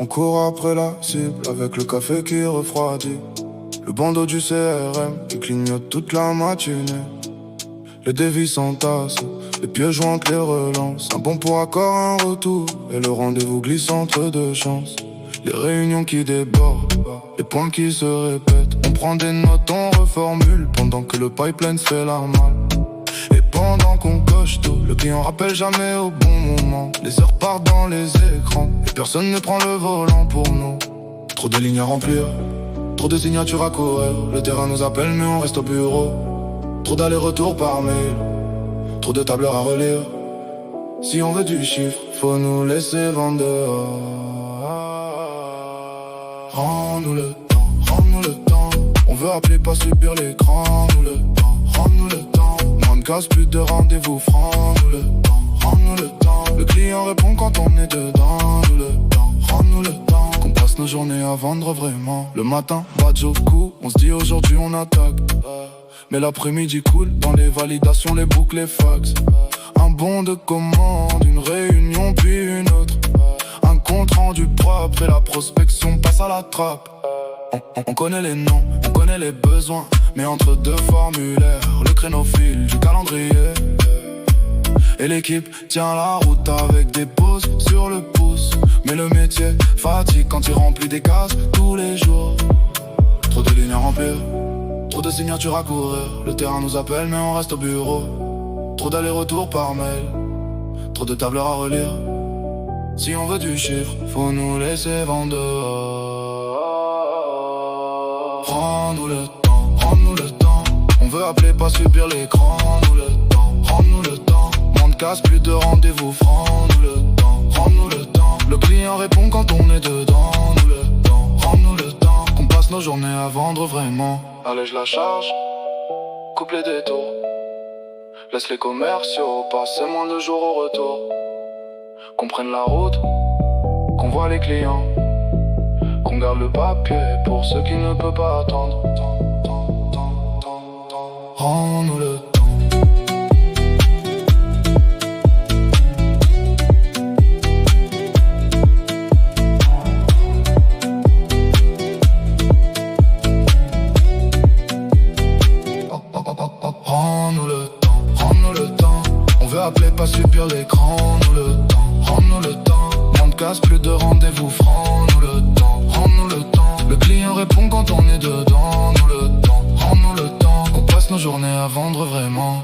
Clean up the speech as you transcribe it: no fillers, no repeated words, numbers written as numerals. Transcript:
On court après la cible avec le café qui refroidit. Le bandeau du CRM qui clignote toute la matinée. Les dévis s'entassent, les pieds jointent les relances. Un bon pour accord, un retour, et le rendez-vous glisse entre deux chances. Les réunions qui débordent, les points qui se répètent. On prend des notes, on reformule, pendant que le pipeline se fait la malle. Et pendant qu'on coche tout, le client rappelle jamais au bon moment. Les heures partent dans les écrans, et personne ne prend le volant pour nous. Trop de lignes à remplir, trop de signatures à courir. Le terrain nous appelle mais on reste au bureau. Trop d'allers-retours par mail, trop de tableurs à relire. Si on veut du chiffre, faut nous laisser vendre dehors. Rends-nous le temps, rends-nous le temps. On veut appeler, pas subir l'écran. Rends-nous le temps, rends-nous le temps. Moins de casse, plus de rendez-vous francs. Rends-nous le temps, rends-nous le temps. Le client répond quand on est dedans. Rends-nous le temps, rends-nous le temps. Qu'on passe nos journées à vendre vraiment. Le matin, badge au cou, on se dit aujourd'hui on attaque. Mais l'après-midi coule, dans les validations, les boucles, les fax. Un bon de commande, une réunion puis une autre. Un compte rendu propre et la prospection passe à la trappe. On connaît les noms, on connaît les besoins, mais entre deux formulaires, le créneau file du calendrier. Et l'équipe tient la route avec des pauses sur le pouce. Mais le métier fatigue quand il remplit des cases tous les jours. Trop de lignes à remplir, trop de signatures à courir. Le terrain nous appelle mais on reste au bureau. Trop d'allers-retours par mail, trop de tableurs à relire. Si on veut du chiffre, faut nous laisser vendre dehors. Prends-nous le temps, rends-nous le temps. On veut appeler, pas subir l'écran. Rends-nous le temps, rends-nous le temps. Moins de casse, plus de rendez-vous francs. Rends-nous le temps, rends-nous le temps. Le client répond quand on est dedans. Rends-nous le temps, rends-nous le temps. Qu'on passe nos journées à vendre vraiment. Allège la charge, coupe les détours. Laisse les commerciaux passer moins de jours au retour. Qu'on prenne la route, qu'on voit les clients, qu'on garde le papier pour ceux qui ne peuvent pas attendre. Rends-nous le temps. Rends-nous le temps, rends-nous le temps. On veut appeler, pas subir l'écran. Rends-nous le temps, rends-nous le temps. Moins de casse, plus de rendez-vous francs. Rends-nous le temps, rends-nous le temps. Le client répond quand on est dedans. Rends-nous le temps, rends-nous le temps. Qu'on passe nos journées à vendre vraiment.